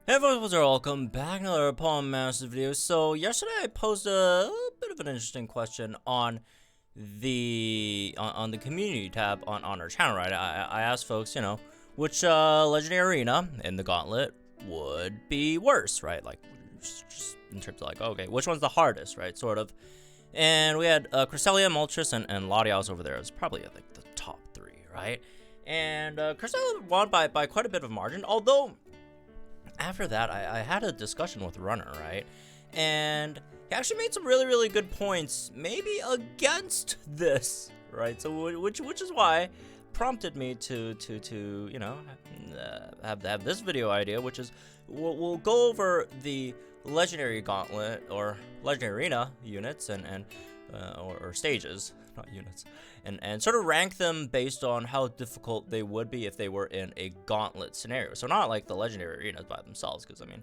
Hey everyone, welcome back to another Palm Massive video. So yesterday I posed a bit of an interesting question on the community tab on our channel, right? I asked folks, which legendary arena in the gauntlet would be worse, right? Like just in terms of like, okay, which one's the hardest, right? Sort of. And we had Cresselia, Moltres, and Latios over there. It's probably like the top three, right? And Cresselia won by quite a bit of margin, although after that, I had a discussion with Runner, right? And he actually made some really good points, maybe against this, right? So which is why prompted me to have this video idea, which is we'll go over the Legendary Gauntlet or Legendary Arena units or stages, not units, and sort of rank them based on how difficult they would be if they were in a gauntlet scenario. So not like the legendary arenas by themselves, because I mean,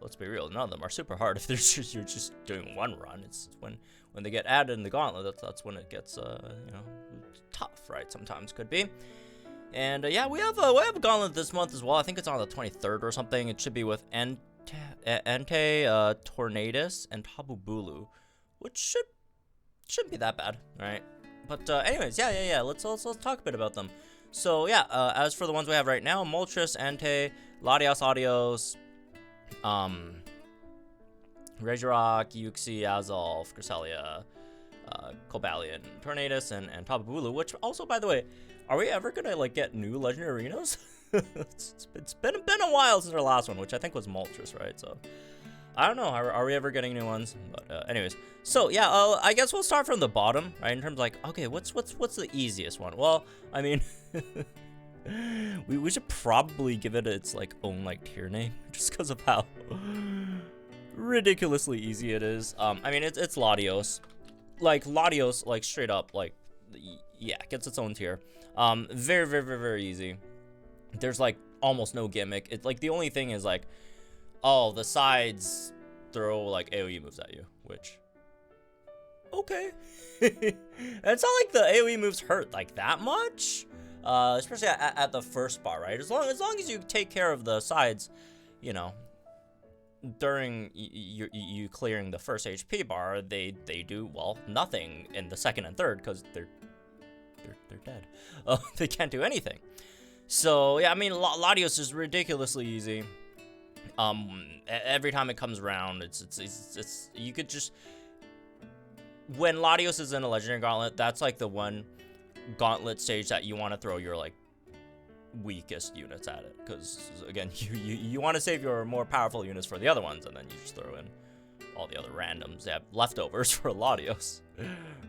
let's be real, none of them are super hard if you're just doing one run. It's when they get added in the gauntlet that's when it gets tough, right? Sometimes could be. And yeah, we have a gauntlet this month as well. I think it's on the 23rd or something. It should be with Entei, Tornadus, and Tapu Bulu, which shouldn't be that bad, right? But anyways, yeah. Let's talk a bit about them. So yeah, as for the ones we have right now, Moltres, Entei, Latios, Regirock, Uxie, Azelf, Cresselia, Cobalion, Tornadus, and Tapu Bulu. Which also, by the way, are we ever gonna like get new legendary arenas? it's been a while since our last one, which I think was Moltres, right? So I don't know. Are we ever getting new ones? But anyways, so yeah, I guess we'll start from the bottom, right? In terms of like, okay, what's the easiest one? Well, I mean, we should probably give it its like own like tier name, just because of how ridiculously easy it is. I mean, it's Latios, like straight up, like yeah, gets its own tier. Very easy. There's like almost no gimmick. It's like the only thing is like, oh, the sides throw like AoE moves at you, which, okay. It's not like the AoE moves hurt like that much, especially at the first bar, right? As long as you take care of the sides, during you clearing the first HP bar, they do, well, nothing in the second and third because they're dead. They can't do anything. So yeah, I mean, Latios is ridiculously easy. Every time it comes around, it's you could just, when Latios is in a legendary gauntlet, that's like the one gauntlet stage that you want to throw your like weakest units at it, because again, you want to save your more powerful units for the other ones, and then you just throw in all the other randoms. They have leftovers for Latios,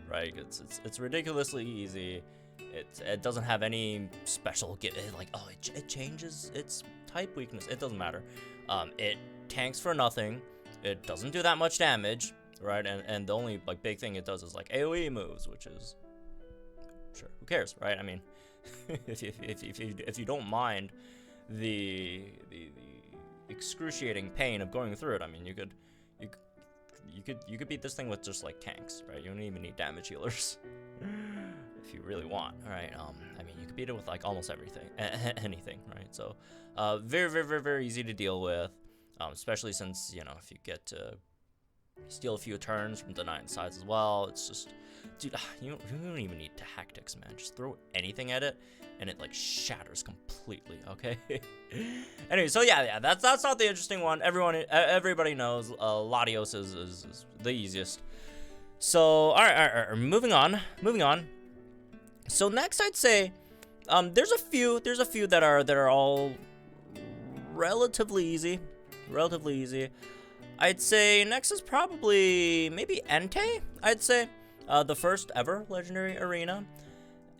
right? It's ridiculously easy. It doesn't have any special it changes its type weakness. It doesn't matter. It tanks for nothing. It doesn't do that much damage, right? And the only like big thing it does is like AoE moves, which is, sure, who cares, right? I mean, if you don't mind the excruciating pain of going through it, I mean, you could beat this thing with just like tanks, right? You don't even need damage healers. If you really want, right? I mean, you could beat it with like almost everything, anything, right? So, very easy to deal with, especially since, if you get to steal a few turns from denying sides as well. It's just, dude, you don't even need tactics, man. Just throw anything at it, and it like shatters completely. Okay. Anyway, so yeah, that's not the interesting one. Everybody knows Latios is the easiest. So, all right, moving on. So next, I'd say, there's a few that are all relatively easy. I'd say next is probably maybe Entei. I'd say the first ever legendary arena,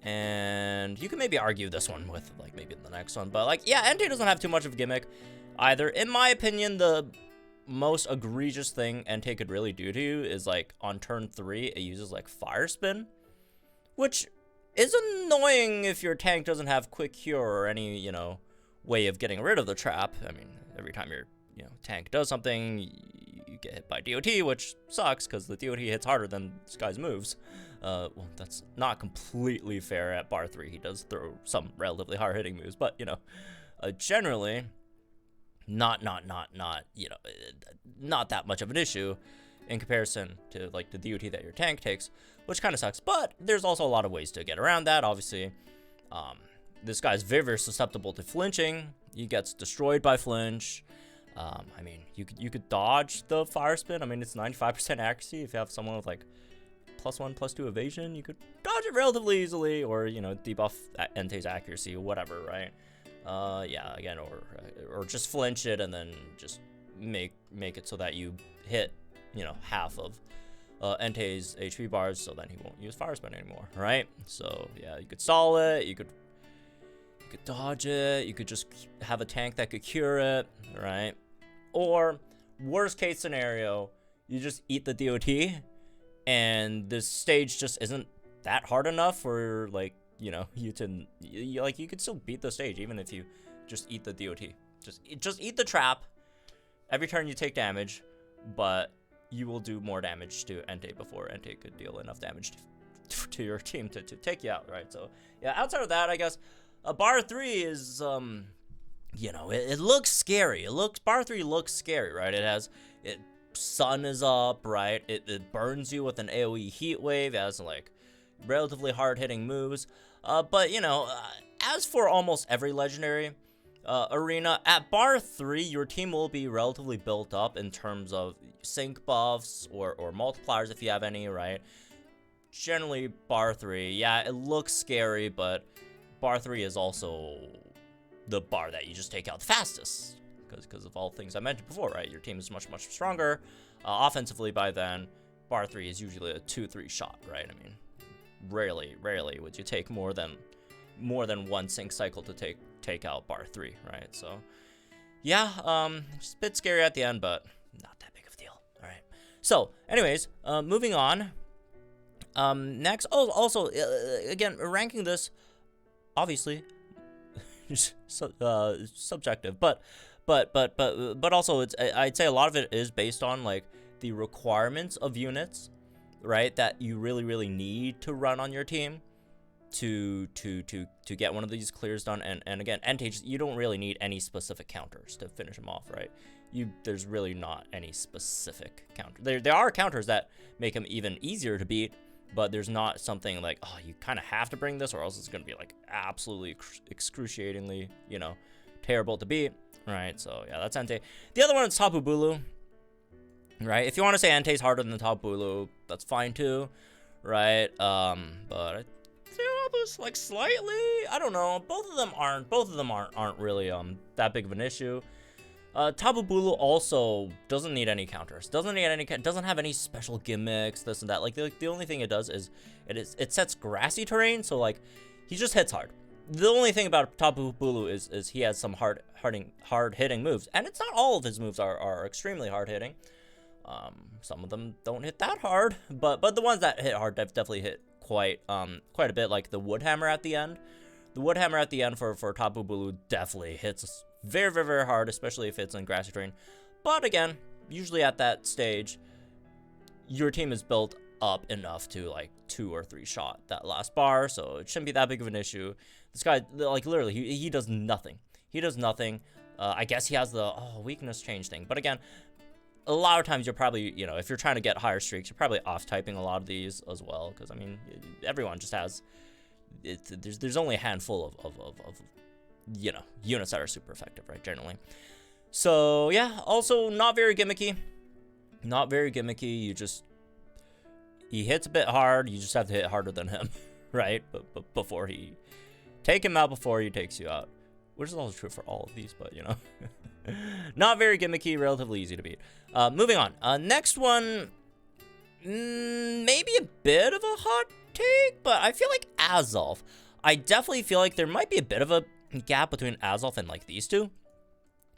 and you can maybe argue this one with like maybe the next one, but like, yeah, Entei doesn't have too much of a gimmick either. In my opinion, the most egregious thing Entei could really do to you is like on turn 3, it uses like Fire Spin, which is annoying if your tank doesn't have quick cure or any, way of getting rid of the trap. I mean, every time your, tank does something, you get hit by DOT, which sucks because the DOT hits harder than this guy's moves. Well, that's not completely fair. At bar 3, he does throw some relatively hard hitting moves, but, generally, not you know, not that much of an issue in comparison to like the DOT that your tank takes, which kind of sucks. But there's also a lot of ways to get around that. Obviously, this guy's very susceptible to flinching. He gets destroyed by flinch. I mean, you could dodge the fire spin. I mean, it's 95% accuracy. If you have someone with like +1, +2 evasion, you could dodge it relatively easily, or you know, debuff Entei's accuracy or whatever, right? Yeah, again, or just flinch it and then just make it so that you hit, you know, half of Entei's HP bars, so then he won't use fire spin anymore, right? So yeah, you could stall it, you could dodge it, you could just have a tank that could cure it, right? Or worst case scenario, you just eat the DOT, and this stage just isn't that hard enough for like, you know, you could still beat the stage even if you just eat the DOT. Just eat the trap every turn you take damage, but you will do more damage to Entei before Entei could deal enough damage to your team to take you out, right? So yeah, outside of that, I guess bar 3 is you know, it looks scary. Bar 3 looks scary, right? Sun is up, right? It burns you with an AoE heat wave. It has like relatively hard-hitting moves. But you know, as for almost every legendary arena, at bar 3, your team will be relatively built up in terms of sync buffs or multipliers if you have any, right? Generally, bar 3, yeah, it looks scary, but bar 3 is also the bar that you just take out the fastest. Because of all things I mentioned before, right? Your team is much stronger offensively by then. Bar 3 is usually a 2-3 shot, right? I mean, rarely would you take more than one sync cycle to take out bar 3, right? So yeah, just a bit scary at the end, but not that big of a deal. All right. So anyways, moving on. Next, also again, ranking this obviously subjective, but also I'd say a lot of it is based on like the requirements of units, right, that you really need to run on your team to get one of these clears done. And again, Entei, you don't really need any specific counters to finish him off, right? There's really not any specific counter. There are counters that make him even easier to beat, but there's not something like, oh, you kind of have to bring this or else it's going to be like absolutely excruciatingly, you know, terrible to beat, right? So yeah, that's Entei. The other one is Tapu Bulu, right? If you want to say Entei's harder than the Tapu Bulu, that's fine too, right? But I feel this like slightly, I don't know. Both of them aren't really that big of an issue. Tapu Bulu also doesn't need any counters. Doesn't have any special gimmicks, this and that. Like the only thing it does is it sets grassy terrain, so like he just hits hard. The only thing about Tapu Bulu is he has some hard hitting moves, and it's not all of his moves are extremely hard hitting. Some of them don't hit that hard, but the ones that hit hard definitely hit quite a bit, like the Wood Hammer at the end. The Wood Hammer at the end for Tapu Bulu definitely hits very hard, especially if it's in grassy terrain. But again, usually at that stage, your team is built up enough to like 2 or 3 shot that last bar, so it shouldn't be that big of an issue. This guy, like literally, he does nothing. I guess he has the weakness change thing, but again, a lot of times you're probably, you know, if you're trying to get higher streaks, you're probably off-typing a lot of these as well, because I mean, everyone just has, there's only a handful of you know, units that are super effective, right, generally. So yeah, also not very gimmicky. He hits a bit hard, you just have to hit harder than him, right? But before take him out before he takes you out, which is also true for all of these, but you know. Not very gimmicky, relatively easy to beat. Moving on. Next one, maybe a bit of a hot take, but I feel like Azelf. I definitely feel like there might be a bit of a gap between Azelf and like these two,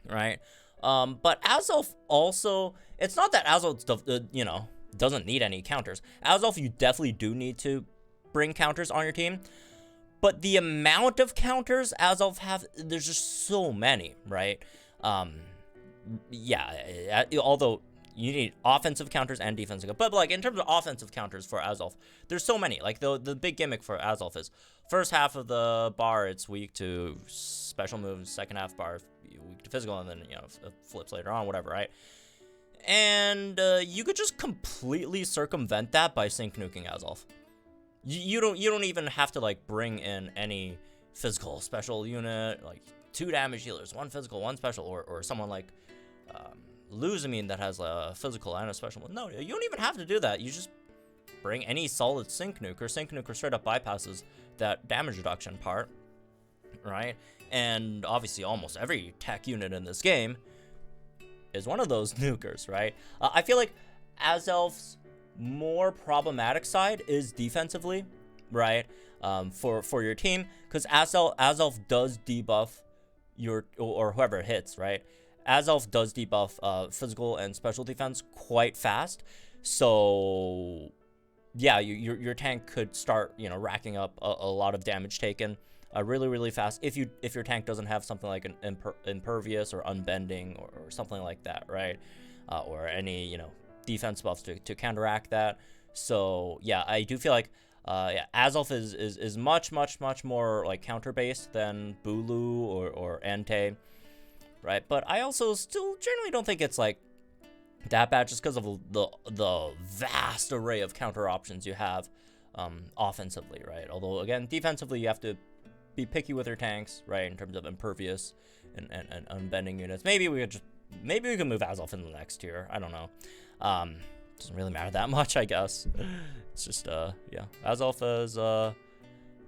right? But Azelf also, it's not that Azelf, you know, doesn't need any counters. Azelf, you definitely do need to bring counters on your team, but the amount of counters Azelf have, there's just so many, right? Yeah, although you need offensive counters and defensive, but like in terms of offensive counters for Azelf, there's so many. Like the big gimmick for Azelf is first half of the bar it's weak to special moves, second half bar weak to physical, and then, you know, it flips later on, whatever, right? And you could just completely circumvent that by sync nuking Azelf. You don't even have to like bring in any physical special unit, like 2 damage healers, 1 physical, 1 special, or someone like Luzamine that has a physical and a special one. No, you don't even have to do that. You just bring any solid sync nuker. Sync nuker straight up bypasses that damage reduction part, right? And obviously almost every tech unit in this game is one of those nukers, right? I feel like Azelf's more problematic side is defensively, right? For your team, because Azelf does debuff your, or whoever hits, right? Azelf does debuff physical and special defense quite fast, so yeah, your tank could start, you know, racking up a lot of damage taken really fast if your tank doesn't have something like an impervious or unbending or something like that, right? Or any, you know, defense buffs to counteract that. So yeah, I do feel like yeah, Azelf is much more like counter based than Bulu or Entei, right? But I also still generally don't think it's like that bad, just because of the vast array of counter options you have offensively, right? Although again, defensively you have to be picky with your tanks, right? In terms of impervious and unbending units. Maybe we can move Azelf in the next tier. I don't know. Doesn't really matter that much, I guess. It's just yeah, Azelf is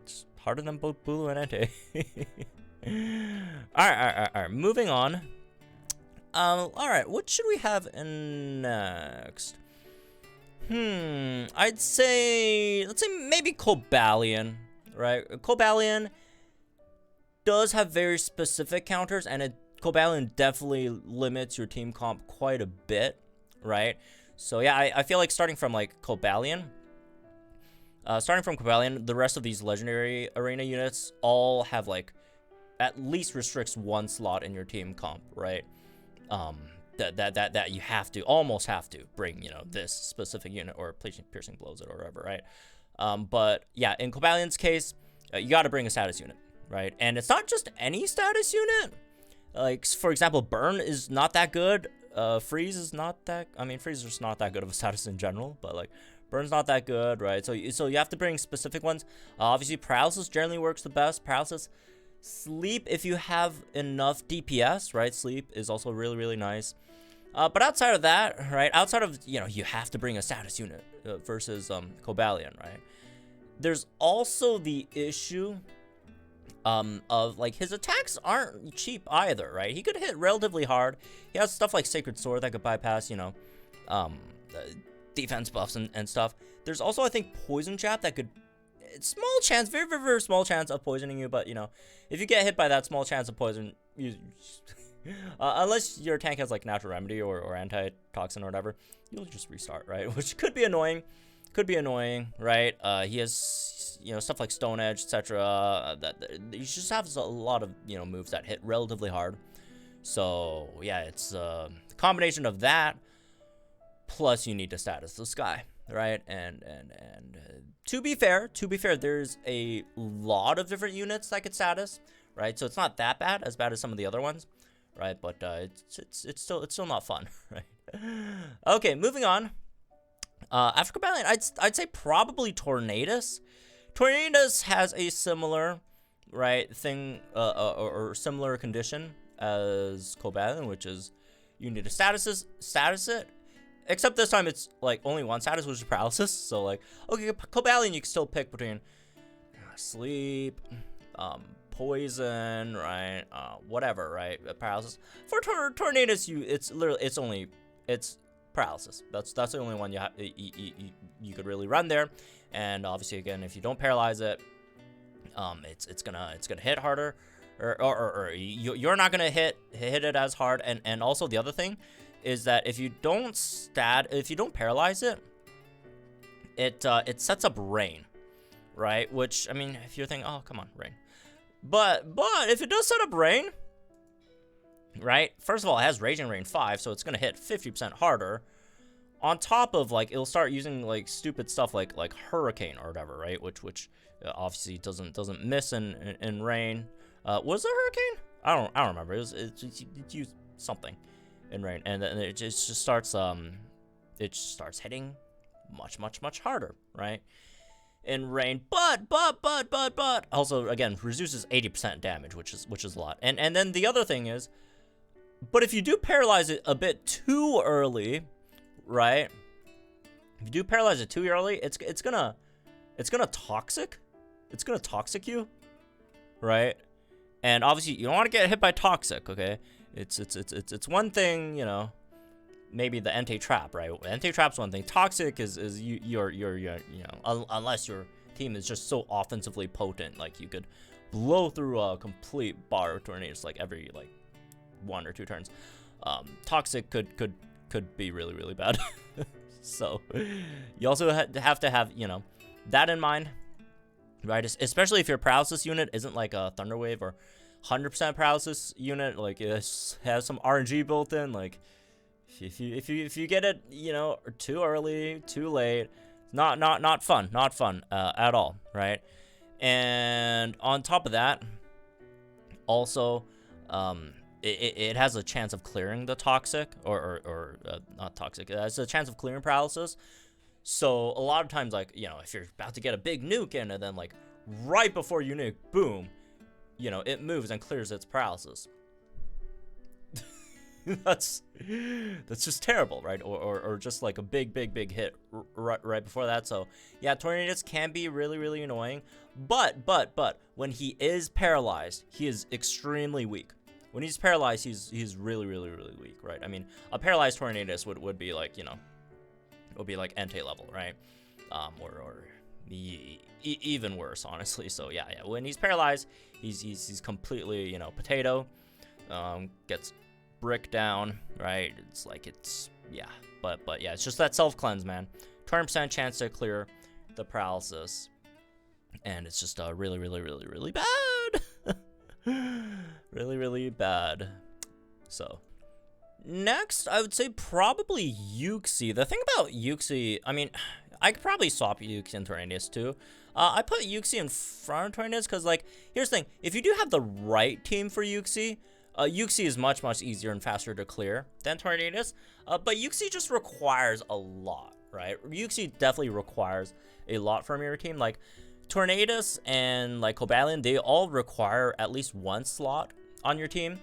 just harder than both Bulu and Entei. All right. Moving on. All right. What should we have in next? I'd say, let's say maybe Cobalion, right? Cobalion does have very specific counters, and Cobalion definitely limits your team comp quite a bit, right? So yeah, I feel like starting from Cobalion, the rest of these legendary arena units all have like at least restricts 1 slot in your team comp, right? That you almost have to bring, you know, this specific unit or piercing blows it or whatever, right? But yeah, in Cobalion's case, you got to bring a status unit, right? And it's not just any status unit. Like, for example, Burn is not that good. Freeze is not that, I mean, Freeze is not that good of a status in general, but like Burn's not that good, right? So you have to bring specific ones. Obviously, Paralysis generally works the best. Paralysis, Sleep if you have enough DPS, right? Sleep is also really nice. But outside of that, right? Outside of, you know, you have to bring a status unit versus Cobalion, right? There's also the issue of like his attacks aren't cheap either, right? He could hit relatively hard. He has stuff like Sacred Sword that could bypass, you know, defense buffs and stuff. There's also, I think, Poison Jab that could, small chance, very small chance of poisoning you, but you know, if you get hit by that small chance of poison, you unless your tank has like Natural Remedy or Anti-Toxin or whatever, you'll just restart, right? Which could be annoying. Right? He has, you know, stuff like Stone Edge, etc. That he just has a lot of, you know, moves that hit relatively hard. So yeah, it's a combination of that, plus you need to status the sky, right? And to be fair, there's a lot of different units that could status, right? So it's not that bad, as bad as some of the other ones, right? But it's still not fun, right? Okay, moving on. After Cobalion, I'd say probably Tornadus. Tornadus has a similar, right, thing, or similar condition as Cobalion, which is you need to status it. Except this time it's like only one status, which is Paralysis. So like, okay, Cobalion you can still pick between Sleep, Poison, right, whatever, right, Paralysis. For Tornadus, it's Paralysis. That's the only one you could really run there. And obviously, again, if you don't paralyze it, it's gonna hit harder, or you're not gonna hit it as hard. And also the other thing is that if you don't paralyze it, it sets up Rain, right? Which, I mean, if you're thinking, oh, come on, Rain. But if it does set up Rain, right? First of all, it has Raging Rain 5, so it's gonna hit 50% harder. On top of, like, it'll start using like stupid stuff like Hurricane or whatever, right? Which obviously doesn't miss in rain. Was it a hurricane? I don't remember. It used something in rain, and then it just starts hitting much harder, right? In rain, but also again reduces 80% damage, which is a lot. And then the other thing is, but if you do paralyze it a bit too early, right? If you do paralyze it too early, it's gonna toxic. It's gonna toxic you, right? And obviously you don't want to get hit by toxic, okay? It's one thing, you know, maybe the Entei trap, right? Entei trap's one thing. Toxic is you're you know, unless your team is just so offensively potent, like you could blow through a complete bar of tornadoes like every like 1 or 2 turns. Toxic could be really bad. So you also have to have, you know, that in mind, right? Especially if your paralysis unit isn't like a Thunder Wave or 100% paralysis unit, like it has some RNG built in. Like if you get it, you know, too early, too late, not fun at all, right? And on top of that, also, it has a chance of clearing the toxic, or not toxic. It has a chance of clearing paralysis. So a lot of times, like, you know, if you're about to get a big nuke in, and then like right before you nuke, boom, you know, it moves and clears its paralysis. that's just terrible, right? Or just like a big hit right before that. So yeah, Tornadus can be really annoying, but when he is paralyzed, he is extremely weak. When he's paralyzed, he's really weak, right? I mean, a paralyzed Tornadus would be like, you know, would be like Entei level, right? Or even worse, honestly. So yeah, when he's paralyzed, he's completely, you know, potato. Gets brick down, right? It's like, it's, yeah, but yeah, it's just that self cleanse, man. 20% chance to clear the paralysis, and it's just really bad. really bad. So next, I would say probably Uxie. The thing about Uxie, I mean, I could probably swap Uxie and Tornadus too. I put Uxie in front of Tornadus because, like, here's the thing. If you do have the right team for Uxie, Uxie is much much easier and faster to clear than Tornadus. But Uxie just requires a lot, right? Uxie definitely requires a lot from your team. Like, Tornadus and, like, Cobalion, they all require at least 1 slot on your team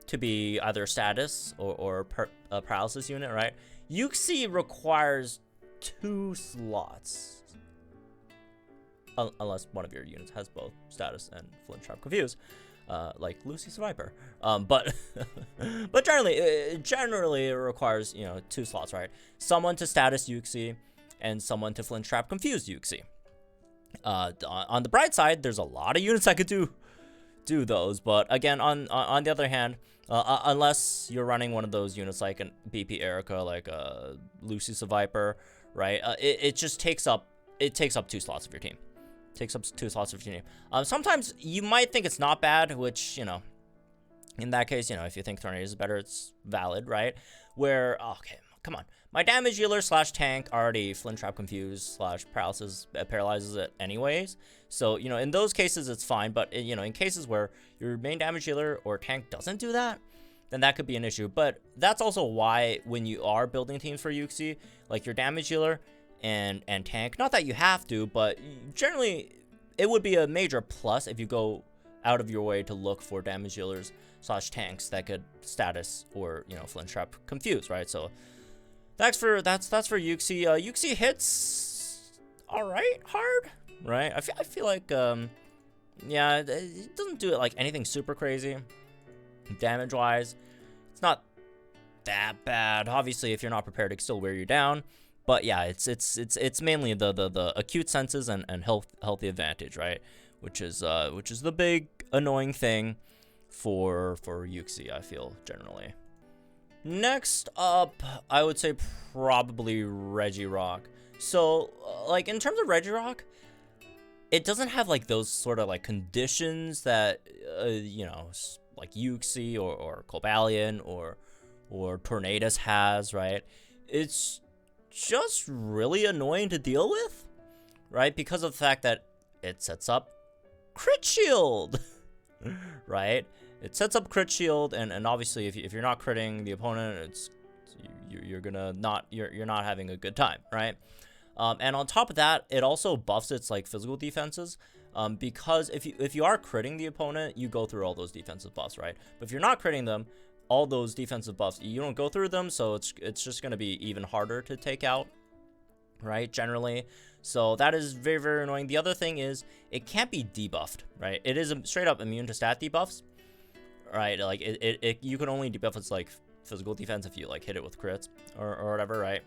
to be either status or a paralysis unit, right? Uxie requires 2 slots. Unless one of your units has both status and Flint Trap Confuse, like Lucy's Viper. But generally it requires, you know, 2 slots, right? Someone to status Uxie and someone to Flint Trap Confuse Uxie. On the bright side, there's a lot of units that could do those, but again, on the other hand, unless you're running one of those units like an BP Erica, like Lucy's Viper, right? It just takes up 2 slots of your team. Takes up 2 slots of your team. Sometimes you might think it's not bad, which, you know, in that case, you know, if you think Tornadus is better, it's valid, right? Where, okay, come on. My damage healer / tank already Flint Trap Confuse / paralyzes it anyways. So, you know, in those cases, it's fine. But, you know, in cases where your main damage healer or tank doesn't do that, then that could be an issue. But that's also why when you are building teams for Uxie, like your damage healer and tank, not that you have to, but generally it would be a major plus if you go out of your way to look for damage healers / tanks that could status or, you know, Flint Trap Confuse, right? So that's for Uxie. Uxie hits all right hard, right? I feel like yeah, it doesn't do it like anything super crazy damage wise. It's not that bad. Obviously, if you're not prepared, it can still wear you down. But yeah, it's mainly the acute senses and healthy advantage, right? Which is the big annoying thing for Uxie, I feel generally. Next up, I would say probably Regirock. So, like, in terms of Regirock, it doesn't have, like, those sort of, like, conditions that, you know, like Uxie or Cobalion or Tornadus has, right? It's just really annoying to deal with, right? Because of the fact that it sets up crit shield, right? It sets up crit shield, and obviously if you're not critting the opponent, you're not having a good time, right? And on top of that, it also buffs its like physical defenses, because if you are critting the opponent, you go through all those defensive buffs, right? But if you're not critting them, all those defensive buffs, you don't go through them, so it's just gonna be even harder to take out, right? Generally, so that is very, very annoying. The other thing is it can't be debuffed, right? It is straight up immune to stat debuffs, right? Like you can only debuff its like physical defense if you like hit it with crits or whatever, right?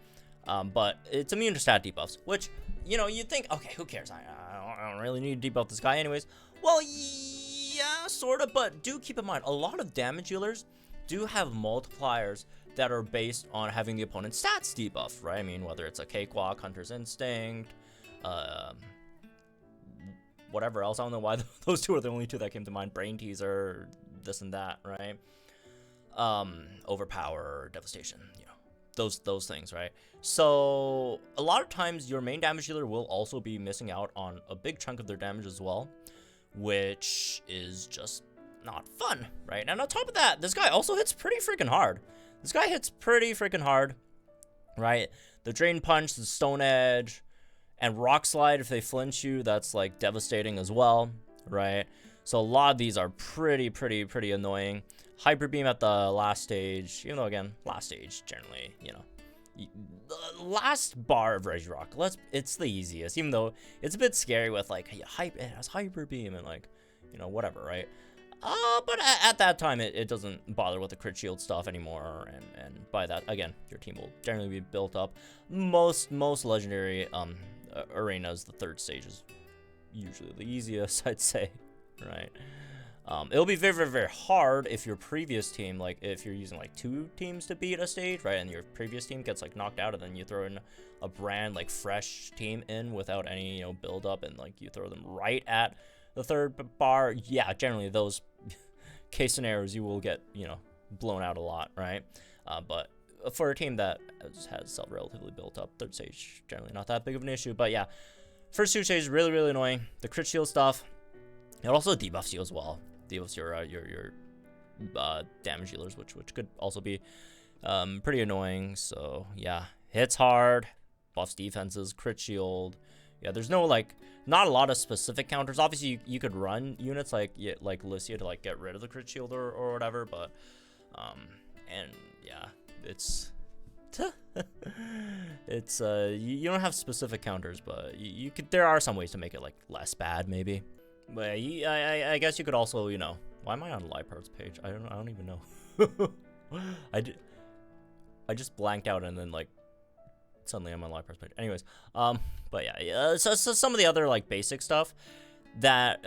But it's immune to stat debuffs, which, you know, you think, okay, who cares? I don't really need to debuff this guy anyways. Well, yeah, sort of, but do keep in mind, a lot of damage dealers do have multipliers that are based on having the opponent's stats debuff, right? I mean, whether it's a Cakewalk, Hunter's Instinct, whatever else. I don't know why those two are the only two that came to mind. Brain Teaser, this and that, right? Overpower, Devastation, you know, those things, right? So a lot of times your main damage dealer will also be missing out on a big chunk of their damage as well, which is just not fun, right? And on top of that, this guy also hits pretty freaking hard. This guy hits pretty freaking hard, right? The Drain Punch, the Stone Edge, and Rock Slide, if they flinch you, that's like devastating as well, right? So a lot of these are pretty annoying. Hyper Beam at the last stage, even though again, last stage generally, you know, the last bar of Regirock, it's the easiest, even though it's a bit scary with like it has Hyper Beam and like, you know, whatever, right? But at that time, it doesn't bother with the crit shield stuff anymore, and by that, again, your team will generally be built up. Most legendary arenas, the third stage is usually the easiest, I'd say, right? It'll be very hard if your previous team, like if you're using like 2 teams to beat a stage, right, and your previous team gets like knocked out, and then you throw in a brand like fresh team in without any, you know, build up, and like you throw them right at the third bar. Yeah, generally those case scenarios you will get, you know, blown out a lot, right? But for a team that has self relatively built up, third stage generally not that big of an issue. But yeah, first 2 stages really annoying. The crit shield stuff, it also debuffs you as well. Debuffs your damage dealers, which could also be pretty annoying. So yeah, hits hard, buffs defenses, crit shield. Yeah, there's no like, not a lot of specific counters. Obviously, you could run units like Latias to like get rid of the crit shield or whatever, but and yeah, it's it's you don't have specific counters, but you could. There are some ways to make it like less bad, maybe. But I guess you could also, you know, why am I on Lipart's page? I don't even know. I just blanked out and then like suddenly I'm on Lipart's page. Anyways, but yeah, so some of the other like basic stuff that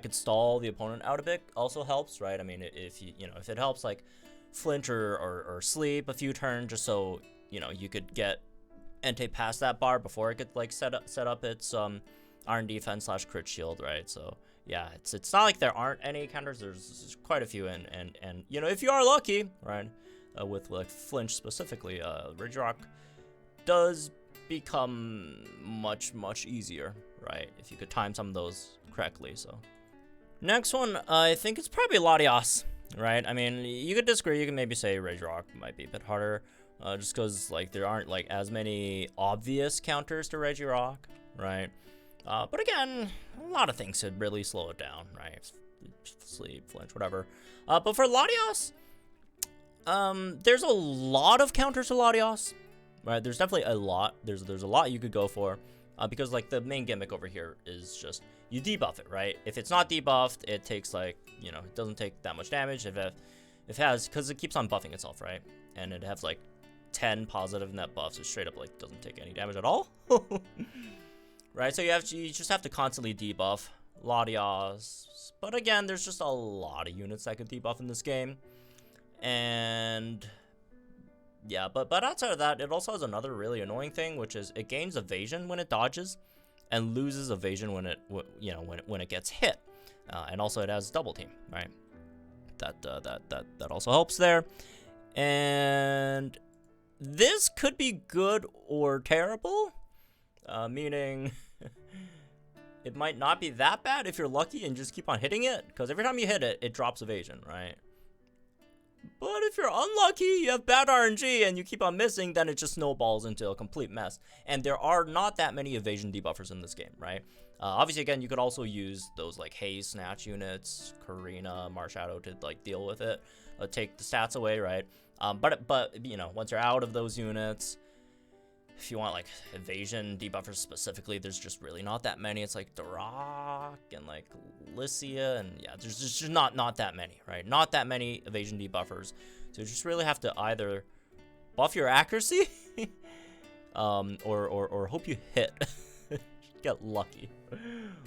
could stall the opponent out a bit also helps, right? I mean, if if it helps like flinch or sleep a few turns, just so you know you could get Entei past that bar before it could like set up its Iron Defense / crit shield, right? So yeah, it's not like there aren't any counters. There's quite a few, and you know, if you are lucky, right, with like flinch specifically, Regirock does become much easier, right, if you could time some of those correctly. So next one, I think it's probably Latias, right? I mean, you could disagree. You can maybe say Regirock might be a bit harder, just because like there aren't like as many obvious counters to Regirock, right? But again, a lot of things could really slow it down, right? Sleep, flinch, whatever. But for Latias, there's a lot of counters to Latias, right? There's definitely a lot. There's a lot you could go for, because like the main gimmick over here is just you debuff it, right? If it's not debuffed, it takes like, you know, it doesn't take that much damage. If it has, because it keeps on buffing itself, right? And it has like 10 positive net buffs. It straight up like doesn't take any damage at all. Right, so you just have to constantly debuff Latias. But again, there's just a lot of units that could debuff in this game. And yeah, but outside of that, it also has another really annoying thing, which is it gains evasion when it dodges and loses evasion when it gets hit. And also it has double team, right? That also helps there. And this could be good or terrible. Meaning, it might not be that bad if you're lucky and just keep on hitting it, because every time you hit it, it drops evasion, right? But if you're unlucky, you have bad RNG, and you keep on missing, then it just snowballs into a complete mess. And there are not that many evasion debuffers in this game, right? Obviously, again, you could also use those like Haze Snatch units, Karina, Marshadow to like deal with it, take the stats away, right? But you know, once you're out of those units, if you want like evasion debuffers specifically, there's just really not that many. It's like Duroc and like Lycia, and yeah, there's just not that many, right? Not that many evasion debuffers. So you just really have to either buff your accuracy, or hope you hit, get lucky,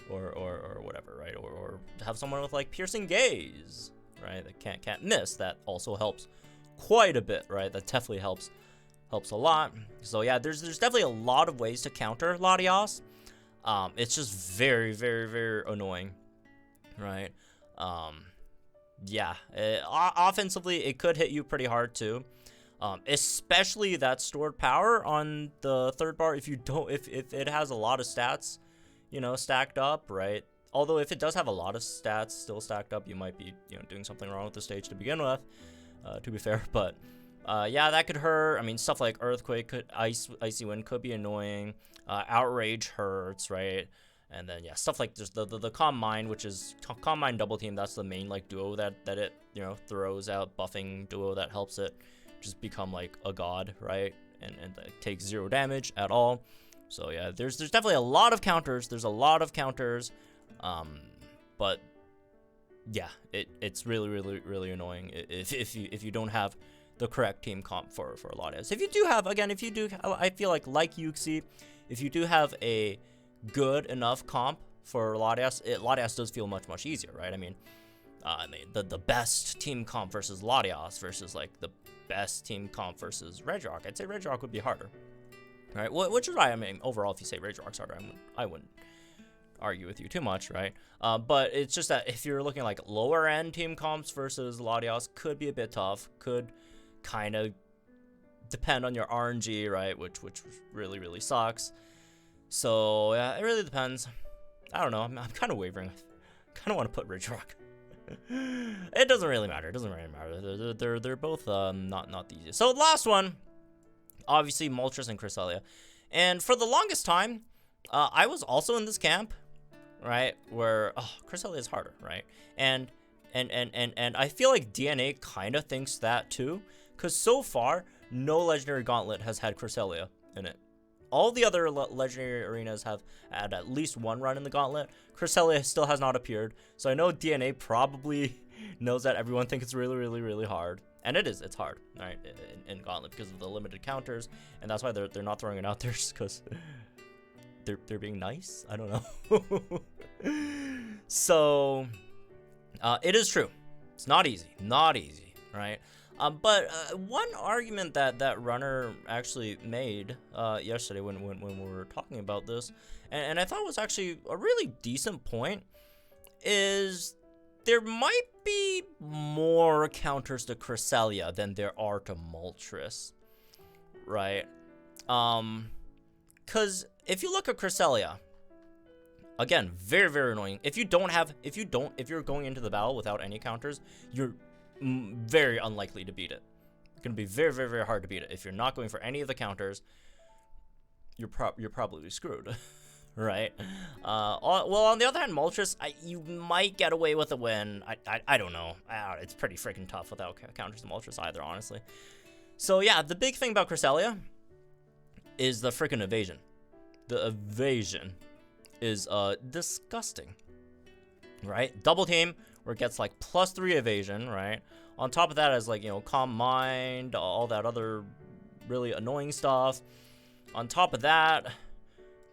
or whatever, right? Or have someone with like piercing gaze, right? That can't miss. That also helps quite a bit, right? That definitely helps a lot. So yeah, there's definitely a lot of ways to counter Latias. It's just very, very, very annoying, right? Yeah, offensively it could hit you pretty hard too, especially that stored power on the third bar. If it has a lot of stats, you know, stacked up, right? Although if it does have a lot of stats still stacked up, you might be, you know, doing something wrong with the stage to begin with, to be fair. But yeah, that could hurt. I mean, stuff like Earthquake, Icy Wind could be annoying. Outrage hurts, right? And then yeah, stuff like just the Calm Mind, which is Calm Mind double team. That's the main like duo that it, you know, throws out, buffing duo that helps it just become like a god, right? And takes 0 damage at all. So yeah, there's definitely a lot of counters. There's a lot of counters, but yeah, it's really, really, really annoying if you don't have the correct team comp for Latias. If you do have, again, I feel like Uxie, if you do have a good enough comp for Latias, Latias does feel much easier, right? I mean, the best team comp versus Latias versus like the best team comp versus Regirock. I'd say Regirock would be harder, right? Which is why, I mean, overall, if you say Regirock's harder, I wouldn't argue with you too much, right? But it's just that if you're looking like lower end team comps versus Latias, could be a bit tough, could kind of depend on your RNG, right? Which really, really sucks. So yeah, it really depends. I don't know. I'm kind of wavering. I kind of want to put Regirock. It doesn't really matter. It doesn't really matter. They're both not the easiest. So last one, obviously Moltres and Cresselia. And for the longest time, I was also in this camp, right? Where Cresselia is harder, right? And I feel like DNA kind of thinks that too. Because so far, no Legendary Gauntlet has had Cresselia in it. All the other Legendary Arenas have had at least one run in the Gauntlet. Cresselia still has not appeared. So I know DNA probably knows that everyone thinks it's really, really, really hard. And it is. It's hard, right, in Gauntlet because of the limited counters. And that's why they're not throwing it out there, just because they're being nice. I don't know. So it is true. It's not easy. Not easy, right? But one argument that Runner actually made yesterday when we were talking about this, and I thought was actually a really decent point, is there might be more counters to Cresselia than there are to Moltres, right? Because if you look at Cresselia, again, very, very annoying. If you're going into the battle without any counters, you're very unlikely to beat it. It's gonna be very, very, very hard to beat it. If you're not going for any of the counters, you're probably screwed, right? Well, on the other hand, Moltres, you might get away with a win. I don't know. It's pretty freaking tough without counters to Moltres either, honestly. So yeah, the big thing about Cresselia is the freaking evasion. The evasion is disgusting, right? Double team, where it gets like +3 evasion, right? On top of that is like, you know, Calm Mind, all that other really annoying stuff. On top of that,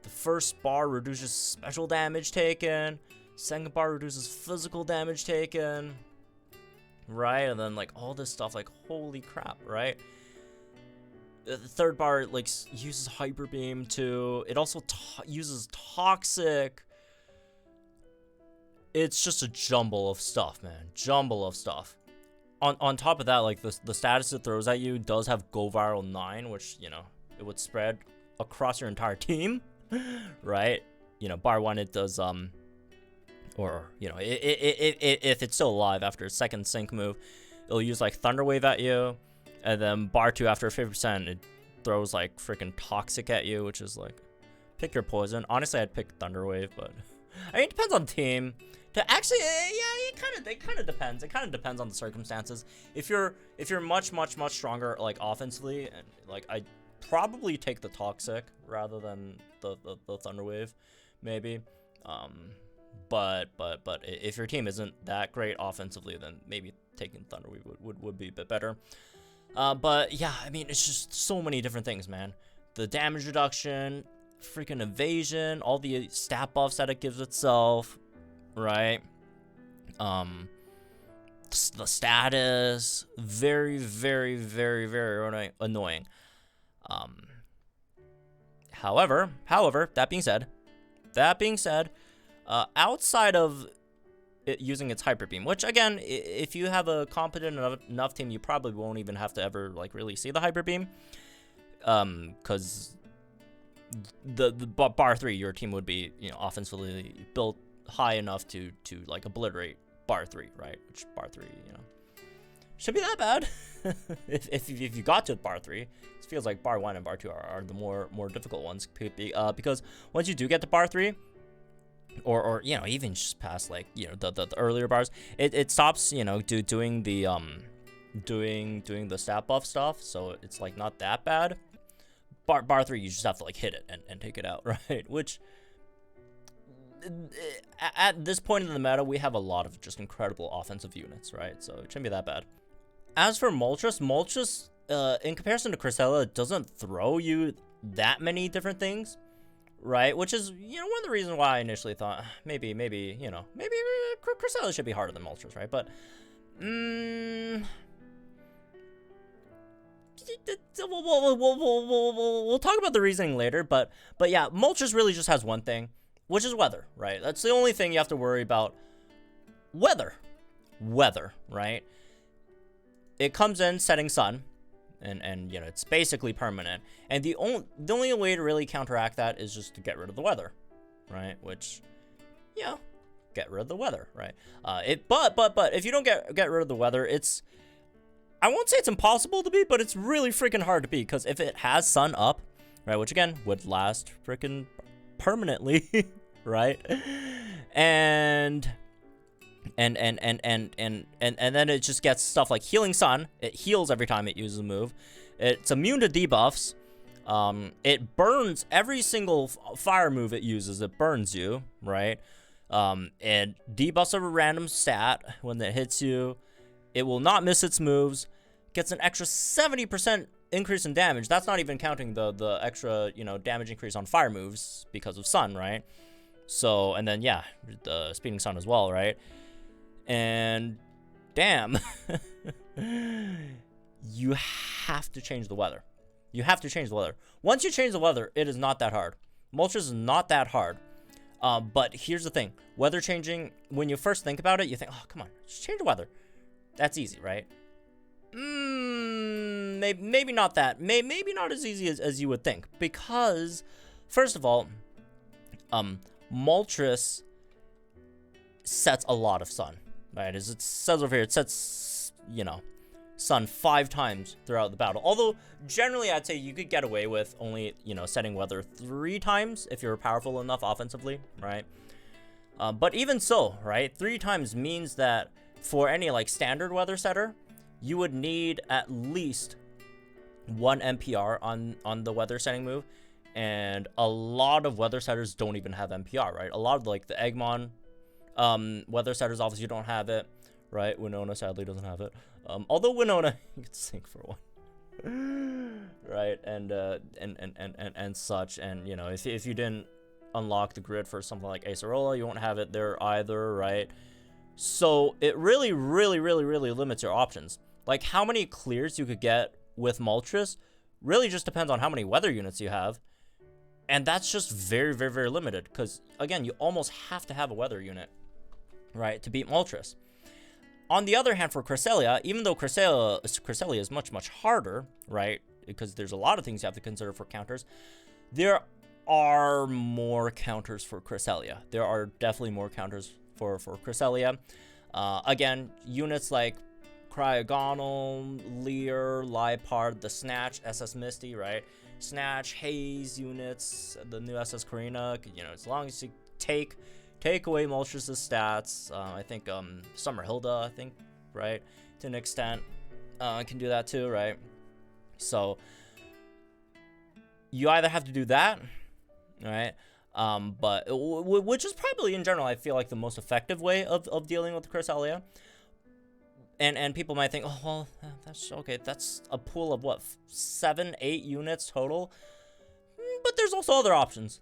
the first bar reduces special damage taken. Second bar reduces physical damage taken, right? And then like all this stuff, like holy crap, right? The third bar like uses Hyper Beam too. It also uses Toxic. It's just a jumble of stuff, man. Jumble of stuff. On top of that, like the status it throws at you does have Go Viral 9, which, you know, it would spread across your entire team, right? you know, bar 1 it does, or, you know, if it's still alive after a second sync move, it'll use, like, Thunder Wave at you, and then bar 2 after 50%, it throws, like, freaking Toxic at you, which is, like, pick your poison. Honestly, I'd pick Thunder Wave, but, I mean, it depends on the team. To actually, yeah, it kind of depends. It kind of depends on the circumstances. If you're much stronger, like, offensively, and, like, I'd probably take the Toxic rather than the Thunder Wave, maybe. But if your team isn't that great offensively, then maybe taking Thunder Wave would be a bit better. But yeah, I mean, it's just so many different things, man. The damage reduction, freaking evasion, all the stat buffs that it gives itself, right? The status, very annoying. However, that being said, outside of it using its Hyper Beam, which again, if you have a competent enough team, you probably won't even have to ever like really see the Hyper Beam, because the bar 3, your team would be, you know, offensively built high enough to like obliterate bar 3, right? Which bar 3, you know, should be that bad. if you got to bar 3, it feels like bar 1 and bar 2 are the more difficult ones, because once you do get to bar 3, or you know, even just past, like, you know, the earlier bars, it stops, you know, doing the stat buff stuff, so it's like not that bad. Bar 3, you just have to like hit it and take it out, right? Which at this point in the meta, we have a lot of just incredible offensive units, right? So it shouldn't be that bad. As for Moltres, in comparison to Cresselia, doesn't throw you that many different things, right? Which is, you know, one of the reasons why I initially thought maybe you know, maybe Cresselia should be harder than Moltres, right? But we'll talk about the reasoning later. But yeah, Moltres really just has one thing, which is weather, right? That's the only thing you have to worry about. Weather, right? It comes in setting sun, and you know, it's basically permanent. And the only way to really counteract that is just to get rid of the weather, right? Which, you know, get rid of the weather, right? But if you don't get rid of the weather, I won't say it's impossible to beat, but it's really freaking hard to beat, because if it has sun up, right, which again would last freaking permanently, right? And then it just gets stuff like Healing Sun. It heals every time it uses a move. It's immune to debuffs. It burns every single fire move it uses. It burns you, right? It debuffs a random stat when it hits you. It will not miss its moves. Gets an extra 70% increase in damage. That's not even counting the extra, you know, damage increase on fire moves because of sun, right? So, and then yeah, the Speeding Sun as well, right? And damn, you have to change the weather. Once you change the weather, it is not that hard. Moltres is not that hard. But here's the thing. Weather changing, when you first think about it, you think, oh, come on, just change the weather. That's easy, right? Maybe not that. Maybe not as easy as you would think. Because, first of all, Moltres sets a lot of sun. Right, as it says over here, it sets, you know, sun 5 times throughout the battle. Although, generally, I'd say you could get away with only, you know, setting weather 3 times if you're powerful enough offensively, right? But even so, right, 3 times means that for any, like, standard weather setter, you would need at least 1 NPR on the weather setting move. And a lot of weather setters don't even have NPR, right? A lot of, like, the Eggmon weather setters obviously don't have it, right? Winona sadly doesn't have it. Although Winona, you could sink for one, right? And such. And you know, if you didn't unlock the grid for something like Acerola, you won't have it there either, right? So it really limits your options. Like how many clears you could get with Moltres really just depends on how many weather units you have. And that's just very limited, because again, you almost have to have a weather unit, right, to beat Moltres. On the other hand, for Cresselia, even though Cresselia is much harder, right, because there's a lot of things you have to consider for counters, there are more counters for Cresselia. There are definitely more counters for Cresselia. Again, units like Cryogonal, Leer, Liepard, the Snatch, SS Misty, right? Snatch, Haze units, the new SS Karina, you know, as long as you take away Moltres' stats, I think Summer Hilda, I think, right? To an extent, can do that too, right? So you either have to do that, right? But which is probably in general, I feel like the most effective way of dealing with Cresselia. And people might think, oh well, that's okay. That's a pool of what, 7, 8 units total. But there's also other options.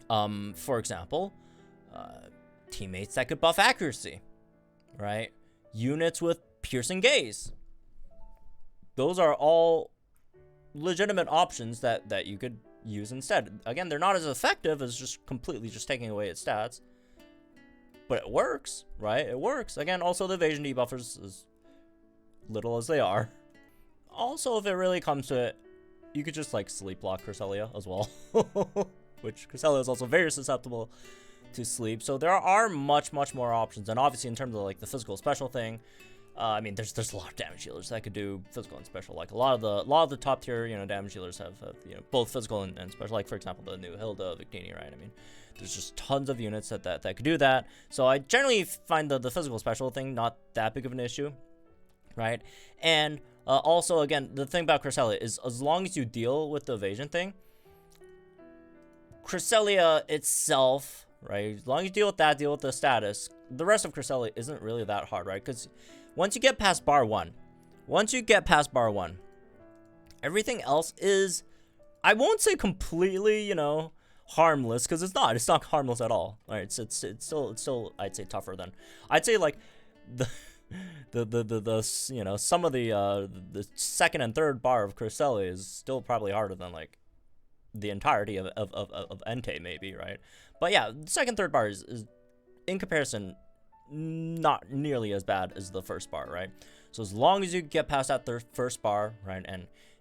For example, teammates that could buff accuracy, right? Units with piercing gaze. Those are all legitimate options that you could use instead. Again, they're not as effective as just completely just taking away its stats, but it works, right? It works. Again, also the evasion debuffers, as little as they are. Also, if it really comes to it, you could just like sleep block Cresselia as well, which Cresselia is also very susceptible to sleep. So there are much more options, and obviously in terms of like the physical special thing, I mean, there's a lot of damage healers that could do physical and special. Like a lot of the top tier, you know, damage healers have you know, both physical and special. Like for example, the new Hilda Victini, right? I mean, there's just tons of units that could do that. So I generally find the physical special thing not that big of an issue, right? And also, again, the thing about Cresselia is as long as you deal with the evasion thing, Cresselia itself, right? As long as you deal with that, deal with the status, the rest of Cresselia isn't really that hard, right? Because once you get past bar one, everything else is, I won't say completely, you know, harmless, because it's not harmless at all. All right, it's still I'd say tougher than, I'd say like the you know, some of the second and third bar of Cresselia is still probably harder than like the entirety of Entei maybe, right? But yeah, the second, third bar is in comparison not nearly as bad as the first bar, right? So as long as you get past that first bar, right,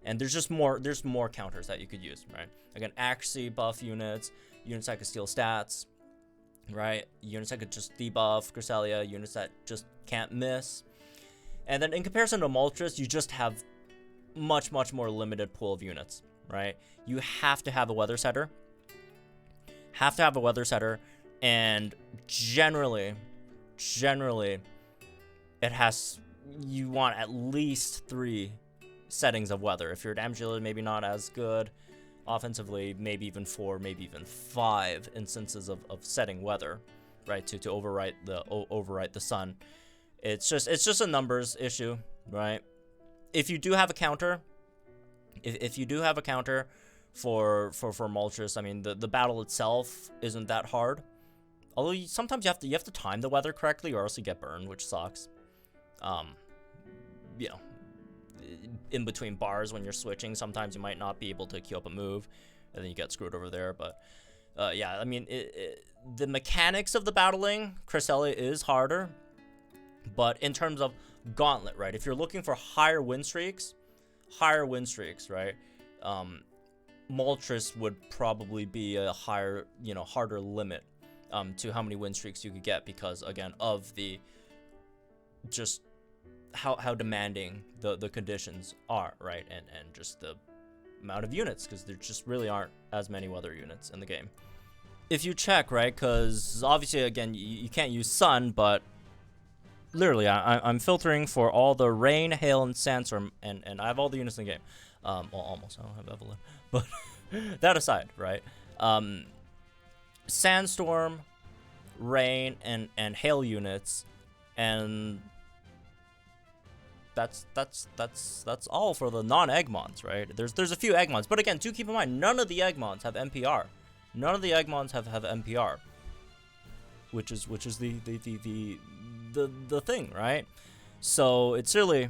and there's more counters that you could use, right? Again, accuracy buff units that could steal stats, right? Units that could just debuff Cresselia, units that just can't miss. And then in comparison to Moltres, you just have much more limited pool of units, right? You have to have a weather setter. And generally it has, you want at least 3 settings of weather. If you're damage dealer, maybe not as good. Offensively, maybe even 4, maybe even 5 instances of setting weather, right? To overwrite the sun. It's just a numbers issue, right? If you do have a counter, for Moltres, I mean the battle itself isn't that hard. Although sometimes you have to time the weather correctly, or else you get burned, which sucks. You know, in between bars when you're switching, sometimes you might not be able to queue up a move, and then you get screwed over there. But yeah, I mean, the mechanics of the battling, Cresselia is harder. But in terms of Gauntlet, right? If you're looking for higher win streaks, right? Moltres would probably be a higher, you know, harder limit to how many win streaks you could get, because again of the just how demanding the conditions are, right? And just the amount of units, because there just really aren't as many weather units in the game. If you check, right, because obviously again you can't use sun, but literally I'm filtering for all the rain, hail, and sandstorm, and I have all the units in the game. Well, almost. I don't have Evelyn, but that aside, right? Sandstorm, rain, and hail units, and that's all for the non-Eggmons, right? There's a few Eggmons, but again, do keep in mind, none of the Eggmons have NPR. None of the Eggmons have NPR, which is the thing, right? So it's really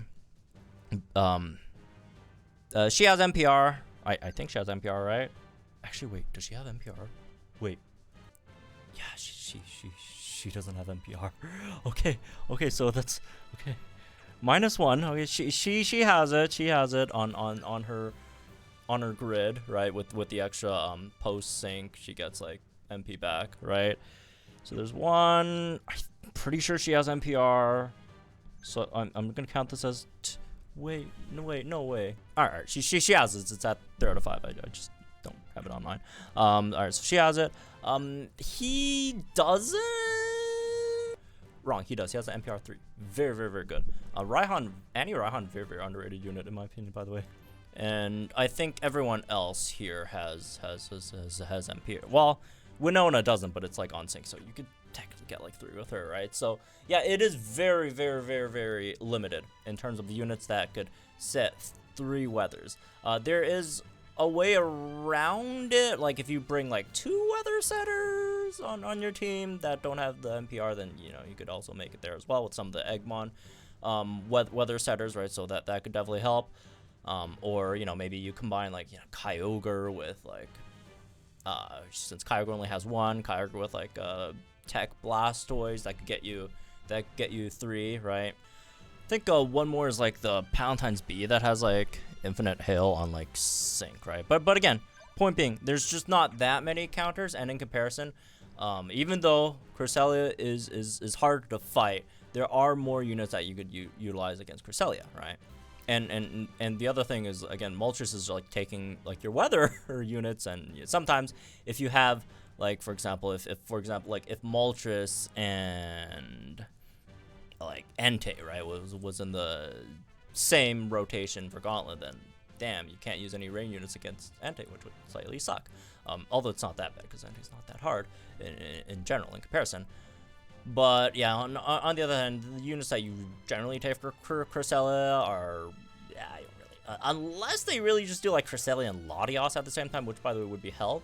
she has NPR. I think she has NPR, right? Actually, wait, does she have NPR? Wait. Yeah, she doesn't have NPR. Okay, so that's okay. -1. Okay, she has it. She has it on on her grid, right? With the extra post sync, she gets like MP back, right? So there's one. I'm pretty sure she has NPR. So I'm gonna count this as. Wait, no way. All right, she has it. It's at 3 out of 5. I just don't have it online. All right, so she has it. He doesn't. Wrong, he does. He has an NPR 3. Very good. Raihan, Raihan, very underrated unit in my opinion, by the way. And I think everyone else here has NPR. Well, Winona doesn't, but it's like on sync, so you could technically get like 3 with her, right? So yeah, it is very limited in terms of the units that could set 3 weathers. There is a way around it, like if you bring like 2 weather setters on your team that don't have the NPR, then you know you could also make it there as well with some of the Eggmon weather setters, right? So that could definitely help. Or you know, maybe you combine like, you know, Kyogre with like since Kyogre only has 1, Kyogre with like Tech Blastoise that could get you 3, right? I think one more is like the Palatine's Bee that has like infinite hail on like sync, right? But again, point being, there's just not that many counters, and in comparison, even though Cresselia is hard to fight, there are more units that you could utilize against Cresselia, right? And the other thing is, again, Moltres is like taking like your weather units, and sometimes if you have like, for example, if Moltres and like Entei, right, was in the same rotation for Gauntlet, then damn, you can't use any rain units against Entei, which would slightly suck. Although it's not that bad because Entei's not that hard in general in comparison. But yeah, on the other hand, the units that you generally take for Cresselia are, yeah, I don't really, unless they really just do like Cresselia and Latios at the same time, which by the way would be hell.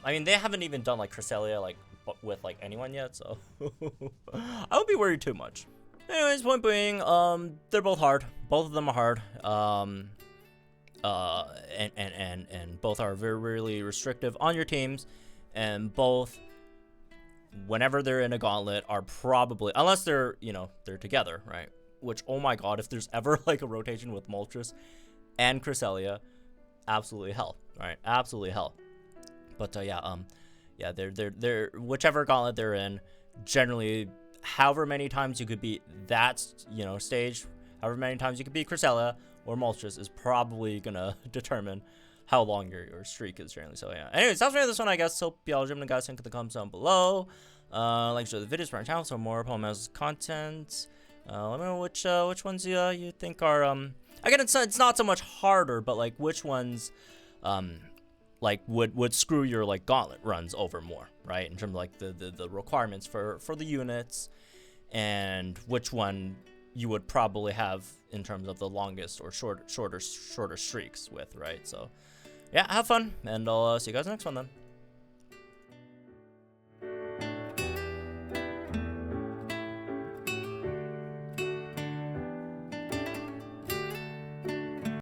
I mean, they haven't even done like Cresselia like with like anyone yet, so I would be worried too much. Anyways, point being, they're both hard. Both of them are hard. And both are very really restrictive on your teams, and both, whenever they're in a gauntlet, are probably, unless they're, you know, they're together, right? Which, oh my god, if there's ever like a rotation with Moltres and Cresselia, absolutely hell, right? Absolutely hell. But yeah, they're whichever gauntlet they're in, generally, however many times you could beat that, you know, stage, however many times you could beat Cresselia or Moltres is probably gonna determine how long your streak is generally. So yeah. Anyways, that's for this one, I guess. Hope y'all enjoyed, guys. Link in the comments down below. Like, share the videos for our channel, so more Palmet's content. Let me know which ones you think are again, it's not so much harder, but like which ones like would screw your like gauntlet runs over more, right? In terms of like the requirements for the units, and which one you would probably have in terms of the longest or shorter streaks with, right? So yeah, have fun, and I'll see you guys in the next one then.